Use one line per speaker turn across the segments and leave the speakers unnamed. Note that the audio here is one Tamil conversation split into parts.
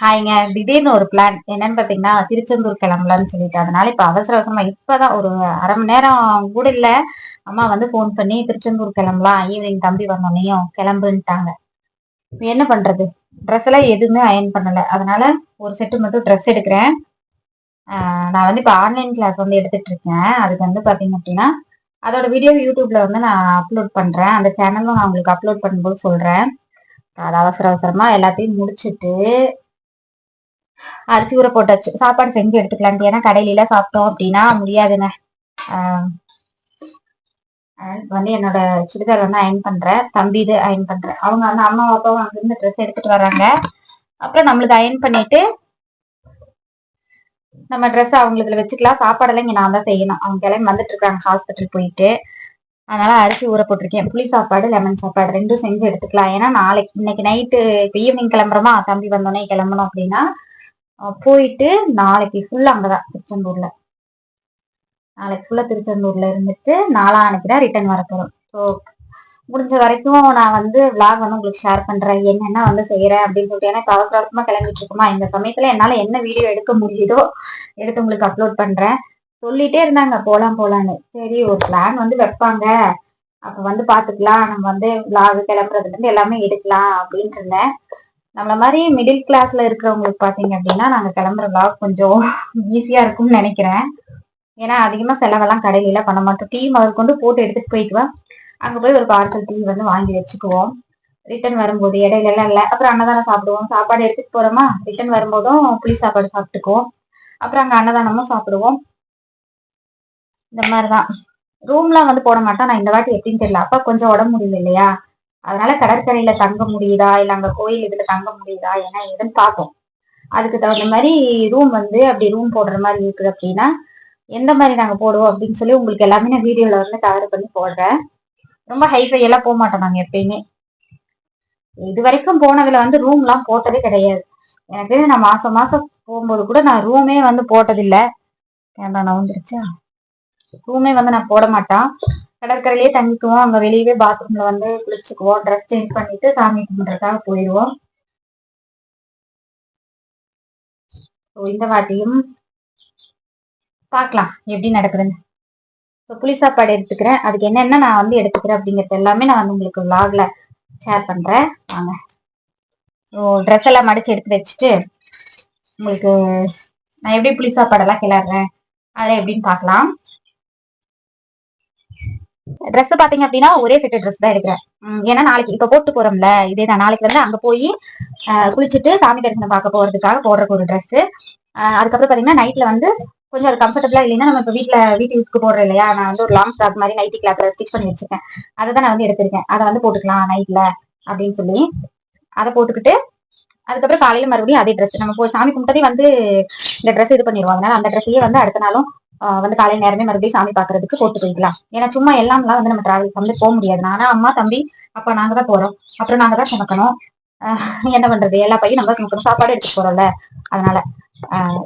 ஹாய்ங்க. திடீர்னு ஒரு பிளான். என்னன்னு பார்த்தீங்கன்னா, திருச்செந்தூர் கிளம்பலான்னு சொல்லிட்டு, அதனால இப்ப அவசர அவசரமா இப்பதான் ஒரு 1/2 மணி நேரம் கூட இல்ல. அம்மா வந்து ஃபோன் பண்ணி திருச்செந்தூர் கிளம்பலாம். ஈவினிங் தம்பி வந்தோனேயும் கிளம்புன்ட்டாங்க. இப்ப என்ன பண்றது? ட்ரெஸ் எல்லாம் எதுவுமே அயர்ன் பண்ணல. அதனால ஒரு செட்டு மட்டும் ட்ரெஸ் எடுக்கிறேன். நான் வந்து இப்ப ஆன்லைன் கிளாஸ் வந்து எடுத்துட்டு இருக்கேன். அதுக்கு வந்து பார்த்தீங்க அப்படின்னா, அதோட வீடியோ யூடியூப்ல வந்து நான் அப்லோட் பண்றேன். அந்த சேனலும் நான் உங்களுக்கு அப்லோட் பண்ணும்போது சொல்றேன். அது அவசர அவசரமா எல்லாத்தையும் முடிச்சுட்டு அரிசி ஊற போட்டாச்சு. சாப்பாடு செஞ்சு எடுத்துக்கலான்ட்டு. ஏன்னா கடையில எல்லாம் சாப்பிட்டோம் அப்படின்னா முடியாதுங்க. ஆஹ் வந்து என்னோட சுடிதார் வந்து அயன் பண்றேன். தம்பி இது அயன் பண்றேன். அவங்க வந்து அம்மா அப்பாவும் அங்கிருந்து ட்ரெஸ் எடுத்துட்டு வர்றாங்க. அப்புறம் நம்மளுக்கு அயன் பண்ணிட்டு நம்ம ட்ரெஸ் அவங்களுக்கு இதுல வச்சுக்கலாம். சாப்பாடெல்லாம் இங்க நான் தான் செய்யணும். அவங்க கிளம்பி வந்துட்டு இருக்காங்க ஹாஸ்பிட்டல் போயிட்டு. அதனால அரிசி ஊற போட்டிருக்கேன். புளி சாப்பாடு லெமன் சாப்பாடு ரெண்டும் செஞ்சு எடுத்துக்கலாம். ஏன்னா நாளைக்கு இன்னைக்கு நைட்டு இப்போ ஈவினிங் கிளம்புறோமா, தம்பி வந்தோடனே கிளம்பணும் அப்படின்னா போயிட்டு நாளைக்கு ஃபுல்லா அங்கதான் திருச்செந்தூர்ல. நாளைக்கு ஃபுல்லா திருச்செந்தூர்ல இருந்துட்டு நாளான்னைக்கு தான் ரிட்டர்ன் வர போறோம். ஸோ முடிஞ்ச வரைக்கும் நான் வந்து விளாக் வந்து உங்களுக்கு ஷேர் பண்றேன். என்னென்ன வந்து செய்யறேன் அப்படின்னு சொல்லிட்டு. ஏன்னா இப்ப அவசர அவசரமா கிளம்பிட்டு இருக்குமா, இந்த சமயத்துல என்னால என்ன வீடியோ எடுக்க முடியுதோ எடுத்து உங்களுக்கு அப்லோட் பண்றேன். சொல்லிட்டே இருந்தாங்க போலாம் போலான்னு. சரி ஒரு பிளான் வந்து வைப்பாங்க, அப்ப வந்து பாத்துக்கலாம். நம்ம வந்து விளாக் கிளம்புறதுல இருந்து எல்லாமே எடுக்கலாம் அப்படின்ட்டு இருந்தேன். நம்மள மாதிரி மிடில் கிளாஸ்ல இருக்கிறவங்களுக்கு பாத்தீங்க அப்படின்னா நாங்க கிளம்புற விளாக் கொஞ்சம் ஈஸியா இருக்கும்னு நினைக்கிறேன். ஏன்னா அதிகமா செலவெல்லாம் கடையில எல்லாம் பண்ண மாட்டோம். டீ முதல் கொண்டு போட்டு எடுத்துட்டு போயிக்குவேன். அங்க போய் ஒரு பார்சல் டீ வந்து வாங்கி வச்சுக்குவோம். ரிட்டர்ன் வரும்போது இடையில எல்லாம் இல்ல. அப்புறம் அன்னதானம் சாப்பிடுவோம். சாப்பாடு எடுத்துட்டு போறோமா, ரிட்டர்ன் வரும்போதும் புளி சாப்பாடு சாப்பிட்டுக்குவோம். அப்புறம் அங்க அன்னதானமும் சாப்பிடுவோம். இந்த மாதிரிதான். ரூம்லாம் வந்து போட மாட்டோம். நான் இந்த வாட்டி எப்படின்னு தெரியல. அப்பா கொஞ்சம் உடம்பு முடியல இல்லையா, அதனால கடற்கரையில தங்க முடியுதா இல்ல அங்க கோயில் இதுல தங்க முடியுதா ஏன்னா எதுன்னு பார்ப்போம். அதுக்கு தகுந்த மாதிரி ரூம் வந்து அப்படி ரூம் போடுற மாதிரி இருக்குது அப்படின்னா எந்த மாதிரி நாங்க போடுவோம் அப்படின்னு சொல்லி உங்களுக்கு எல்லாமே நான் வீடியோல வந்து கவர் பண்ணி போடுறேன். ரொம்ப ஹைஃபை எல்லாம் போக மாட்டோம் நாங்க எப்பயுமே. இது வரைக்கும் போனதுல வந்து ரூம் எல்லாம் போட்டதே கிடையாது. எனக்கு நான் மாசம் மாசம் போகும்போது கூட நான் ரூமே வந்து போட்டதில்லை. கேமரா வந்துருச்சா, ரூமே வந்து நான் போட மாட்டேன். கடற்கரையிலேயே தங்கிக்குவோம். அங்க வெளியவே பாத்ரூம்ல வந்து குளிச்சுக்குவோம். ட்ரெஸ் சேஞ்ச் பண்ணிட்டு சாமி கும்பிடுறதுக்காக போயிடுவோம். இந்த வாட்டியும் பார்க்கலாம் எப்படி நடக்குதுன்னு. இப்போ புளி சாப்பாடு எடுத்துக்கிறேன். அதுக்கு என்னென்ன நான் வந்து எடுத்துக்கிறேன் அப்படிங்கிறது எல்லாமே நான் வந்து உங்களுக்கு விளாக்ல ஷேர் பண்றேன். வாங்க. ஸோ ட்ரெஸ் எல்லாம் மடிச்சு எடுத்து வச்சுட்டு உங்களுக்கு நான் எப்படி புளி சாப்பாடெல்லாம் கிளறேன் அதை எப்படின்னு பார்க்கலாம். ட்ரெஸ் பாத்தீங்க அப்படின்னா ஒரே செட்டு ட்ரெஸ் தான் எடுக்கிறேன். ஏன்னா நாளைக்கு இப்ப போட்டு போறோம்ல இதேதான். நாளைக்கு வந்து அங்க போய் குளிச்சுட்டு சாமி தரிசனம் பார்க்க போறதுக்காக போடுறதுக்கு ஒரு ட்ரெஸ். அதுக்கப்புறம் பாத்தீங்கன்னா நைட்ல வந்து கொஞ்சம் அது கம்ஃபர்டபுளா இல்லைன்னா நம்ம இப்ப வீட்டு யூஸ்க்கு போடுறோம் இல்லையா, நான் வந்து ஒரு லாங் ஃப்ராக் மாதிரி நைட்டி கிளாத் ஸ்டிச் பண்ணி வச்சிருக்கேன். அதை தான் நான் வந்து எடுத்திருக்கேன். அதை வந்து போட்டுக்கலாம் நைட்ல அப்படின்னு சொல்லி அதை போட்டுக்கிட்டு அதுக்கப்புறம் காலையில மறுபடியும் அதே ட்ரெஸ் நம்ம போய் சாமி கும்பிட்டதே வந்து இந்த ட்ரெஸ் இது பண்ணிடுவாங்க. அந்த ட்ரெஸ்ஸையே வந்து அடுத்த நாளும் வந்து காலை நேரமே மறுபடியும் சாமி பாக்குறதுக்கு போட்டு போய்க்கலாம். ஏன்னா சும்மா எல்லாம்லாம் வந்து நம்ம டிராவல் வந்து போக முடியாது. நானா அம்மா தம்பி அப்பா நாங்க தான் போறோம். அப்புறம் நாங்க தான் சுமக்கணும். என்ன பண்றது, எல்லா பையும் நம்ம தான் சுமக்கணும். சாப்பாடு எடுத்துட்டு போறோம்ல, அதனால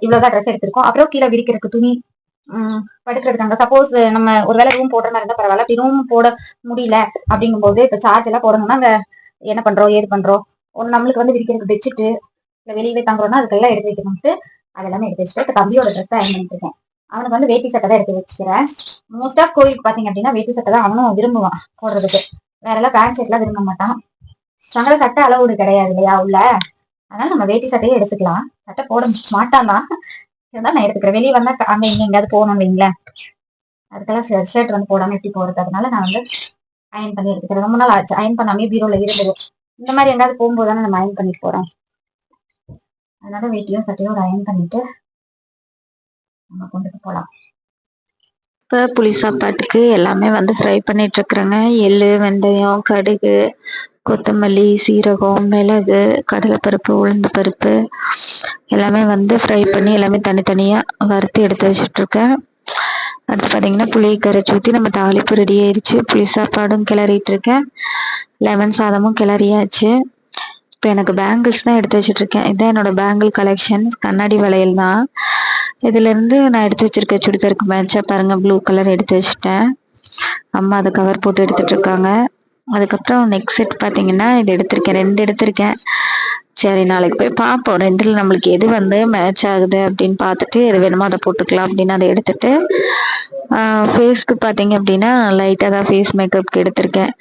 இவ்வளவுதான் ட்ரெஸ் எடுத்திருக்கோம். அப்புறம் கீழே விரிக்கிறதுக்கு துணி, படுக்கிறதுக்காங்க சப்போஸ் நம்ம ஒருவேளை ரூம் போடுற மாதிரி இருந்தா பரவாயில்ல. ரூம் போட முடியல அப்படிங்கும் போது இப்ப சார்ஜ் எல்லாம் போடணும்னா அங்க என்ன பண்றோம் ஏது பண்றோம், ஒரு நம்மளுக்கு வந்து விரிக்கிறதுக்கு பெட்ஷீட்டு இல்ல வெளியவே தங்குறோம்னா அதுக்கெல்லாம் எடுத்து வைக்கணும்ட்டு அதெல்லாமே எடுத்து வச்சுட்டு இப்ப தம்பியோட ட்ரெஸ் தான் பண்ணிட்டு இருக்கேன். அவனுக்கு வந்து வேட்டி சட்டை தான் எடுத்து வச்சுக்கிறேன். மோஸ்ட் ஆஃப் கோயிலுக்கு பாத்தீங்க அப்படின்னா வேட்டி சட்டை தான் அவனும் விரும்புவான் போடுறதுக்கு. வேற எல்லாம் பேண்ட் ஷர்ட் எல்லாம் விரும்ப மாட்டான். சங்கர சட்டை அளவு கிடையாது இல்லையா உள்ள, அதனால நம்ம வேட்டி சட்டையே எடுத்துக்கலாம். சட்டை போட மாட்டான் தான், இதுதான் நான் எடுத்துக்கிறேன். வெளியே வந்தா அங்க இங்க எங்கேயாவது போகணும் இல்லைங்களா, அதுக்கெல்லாம் ஷர்ட் வந்து போடாம எப்படி போறது, அதனால நான் வந்து அயன் பண்ணி எடுத்துக்கிறேன். ரொம்ப நாள் ஆச்சு அயன் பண்ணாமே பீரோல இருந்தது. இந்த மாதிரி எங்காவது போகும்போது தானே நம்ம அயன் பண்ணிட்டு போறோம். அதனால வேட்டியும் சட்டையும் ஒரு அயன் பண்ணிட்டு நம்ம கொண்டுட்டு போலாம்.
இப்போ புளி சாப்பாட்டுக்கு எல்லாமே வந்து ஃப்ரை பண்ணிட்டு இருக்கிறேங்க. எள்ளு, வெந்தயம், கடுகு, கொத்தமல்லி, சீரகம், மிளகு, கடலைப்பருப்பு, உளுந்து பருப்பு எல்லாமே வந்து ஃப்ரை பண்ணி எல்லாமே தனித்தனியாக வறுத்து எடுத்து வச்சுட்ருக்கேன். அடுத்து பார்த்தீங்கன்னா புளி கரைச்சி ஊற்றி நம்ம தாளிப்பு ரெடி ஆயிடுச்சு. புளி சாப்பாடும் கிளறிட்டு இருக்கேன். லெமன் சாதமும் கிளறியாச்சு. இப்போ எனக்கு பேங்கிள்ஸ் தான் எடுத்து வச்சுட்ருக்கேன். இதுதான் என்னோட பேங்கிள் கலெக்ஷன். கண்ணாடி வளையல் தான். இதுலேருந்து நான் எடுத்து வச்சிருக்க சுடிதாருக்கு மேட்சாக பாருங்கள் ப்ளூ கலர் எடுத்து வச்சுட்டேன். அம்மா அதை கவர் போட்டு எடுத்துட்டு இருக்காங்க. அதுக்கப்புறம் நெக் செட் பார்த்தீங்கன்னா இது எடுத்திருக்கேன், 2 எடுத்திருக்கேன். சரி நாளைக்கு போய் பார்ப்போம். 2ல நம்மளுக்கு எது வந்து மேட்ச் ஆகுது அப்படின்னு பார்த்துட்டு, எது வேணுமோ அத போட்டுக்கலாம் அப்படின்னு அத எடுத்துட்டு, ஃபேஸ்க்கு பார்த்தீங்க அப்படின்னா, லைட்டா தான் ஃபேஸ் மேக்கப்க்கு எடுத்திருக்கேன்.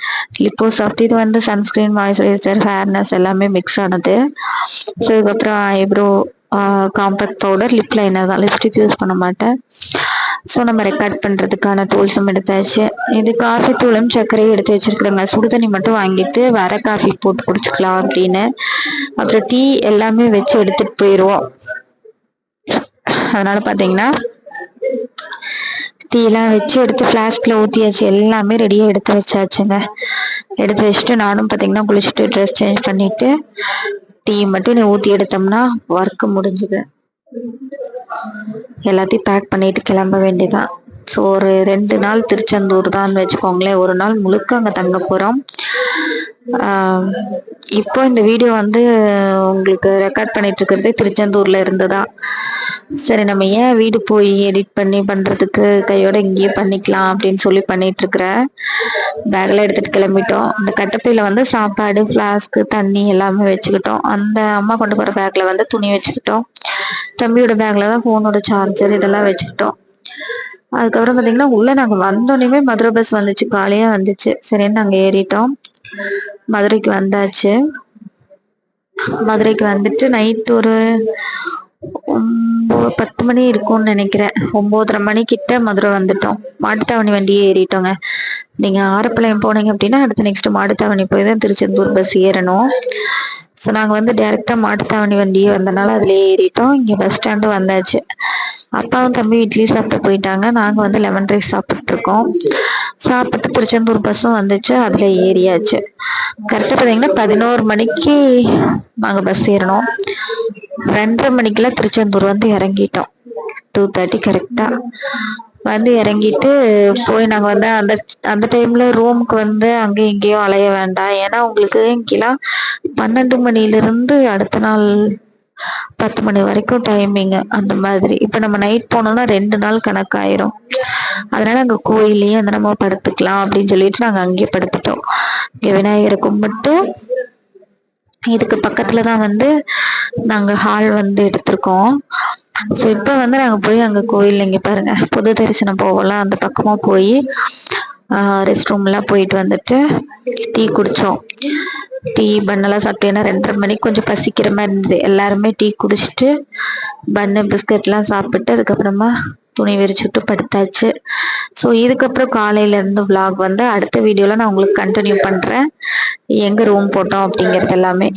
லிப்போ சாஃப்ட் இது வந்து சன்ஸ்கிரீன், மாய்ஸ்சரைசர், ஃபேர்னஸ் எல்லாமே மிக்ஸ் ஆனது. ஸோ இதுக்கப்புறம் eyebrow, compact powder, lip liner தான். லிப்ஸ்டிக் யூஸ் பண்ண மாட்டேன். ஸோ நம்ம ரெக்கார்ட் பண்ணுறதுக்கான டூல்ஸும் எடுத்தாச்சு. இது காஃபி தூளும் சர்க்கரையும் எடுத்து வச்சிருக்கிறேங்க. சுடு தண்ணி மட்டும் வாங்கிட்டு வர காஃபி போட்டு குடிச்சுக்கலாம் அப்படின்னு. அப்புறம் டீ எல்லாமே வச்சு எடுத்துட்டு போயிடுவோம். அதனால பார்த்தீங்கன்னா டீலாம் வச்சு எடுத்து ஃப்ளாஸ்கில் ஊற்றியாச்சு. எல்லாமே ரெடியாக எடுத்து வச்சாச்சுங்க. எடுத்து வச்சுட்டு நானும் பார்த்தீங்கன்னா குளிச்சுட்டு ட்ரெஸ் சேஞ்ச் பண்ணிட்டு டீ மட்டும் நீ ஊற்றி எடுத்தோம்னா ஒர்க்கு முடிஞ்சுது. எல்லாத்தையும் பேக் பண்ணிட்டு கிளம்ப வேண்டியதான். ஸோ ஒரு 2 நாள் திருச்செந்தூர் தான் வச்சுக்கோங்களேன். ஒரு நாள் முழுக்க அங்கே தங்க போகிறோம். இப்போ இந்த வீடியோ வந்து உங்களுக்கு ரெக்கார்ட் பண்ணிட்டு இருக்கிறதே திருச்செந்தூர்ல இருந்து தான். சரி நம்ம ஏன் வீடு போய் எடிட் பண்ணி பண்றதுக்கு கையோட இங்கேயே பண்ணிக்கலாம் அப்படின்னு சொல்லி பண்ணிட்டு இருக்கிறேன். பேக்ல எடுத்துட்டு கிளம்பிட்டோம். அந்த கட்டப்பையில வந்து சாப்பாடு, ஃப்ளாஸ்க்கு, தண்ணி எல்லாமே வச்சுக்கிட்டோம். அந்த அம்மா கொண்டு போற பேக்ல வந்து துணி வச்சுக்கிட்டோம். தம்பியோட பேக்ல தான் போனோட சார்ஜர் இதெல்லாம் வச்சுக்கிட்டோம். அதுக்கப்புறம் பார்த்தீங்கன்னா உள்ள நாங்கள் வந்தோடனே மதுரை பஸ் வந்துச்சு, காலையா வந்துச்சு. சரின்னு நாங்கள் ஏறிட்டோம். மதுரைக்கு வந்தாச்சு. மதுரைக்கு வந்துட்டு நைட் ஒரு 10 மணி இருக்கும்னு நினைக்கிறேன். 9:30 மணிக்கிட்ட மதுரை வந்துட்டோம். மாட்டுத்தாவணி வண்டியே ஏறிட்டோங்க. நீங்க ஆரப்பாளையம் போனீங்க அப்படின்னா அடுத்து நெக்ஸ்ட் மாட்டுத்தாவணி போய் தான் திருச்செந்தூர் பஸ் ஏறணும். ஸோ நாங்கள் வந்து டைரெக்டா மாட்டுத்தாவணி வண்டியே வந்தனால அதுலயே ஏறிட்டோம். இங்கே பஸ் ஸ்டாண்டு வந்தாச்சு. அப்பாவும் தம்பி இட்லி சாப்பிட்டு போயிட்டாங்க. நாங்கள் வந்து லெமன் ரைஸ் சாப்பிட்டு இருக்கோம். சாப்பிட்டு திருச்செந்தூர் பஸ்ஸும் வந்துச்சு, அதுல ஏறியாச்சு. கரெக்டாக பார்த்தீங்கன்னா 11 மணிக்கு நாங்கள் பஸ் ஏறினோம். 2:30 மணிக்கெல்லாம் திருச்செந்தூர் வந்து இறங்கிட்டோம். 2:30 கரெக்டா வந்து இறங்கிட்டு போய் நாங்கள் வந்து அந்த அந்த டைம்ல ரூமுக்கு வந்து அங்கேயும் இங்கேயும் அலைய வேண்டாம். ஏன்னா உங்களுக்கு இங்கெல்லாம் 12 மணிலிருந்து அடுத்த நாள் 10 மணி வரைக்கும் டைமிங் அந்த மாதிரி. இப்ப நம்ம நைட் போனோம்னா 2 நாள் கணக்காயிரும். அதனால அங்க கோயிலையே வந்து நம்ம படுத்துக்கலாம் அப்படின்னு சொல்லிட்டு நாங்க அங்கேயே படுத்துட்டோம். இங்க விநாயகரை கும்பிட்டு இதுக்கு பக்கத்துல தான் வந்து நாங்க ஹால் வந்து எடுத்திருக்கோம். ஸோ இப்போ வந்து நாங்க போய் அங்க கோயில் இங்க பாருங்க பொது தரிசனம் போகலாம். அந்த பக்கமா போய் ரெஸ்ட் ரூம் எல்லாம் போயிட்டு வந்துட்டு டீ குடிச்சோம். டீ பண்ணெல்லாம் சாப்பிட்டு ஏன்னா 2:30 மணிக்கு கொஞ்சம் பசிக்கிற மாதிரி இருந்தது. எல்லாருமே டீ குடிச்சிட்டு பன்னு பிஸ்கட்லாம் சாப்பிட்டு அதுக்கப்புறமா துணி விரிச்சுட்டு படுத்தாச்சு. ஸோ இதுக்கப்புறம் காலையில இருந்து vlog வந்து அடுத்த வீடியோல நான் உங்களுக்கு கண்டினியூ பண்றேன். எங்க ரூம் போட்டோம் அப்படிங்கிறது எல்லாமே.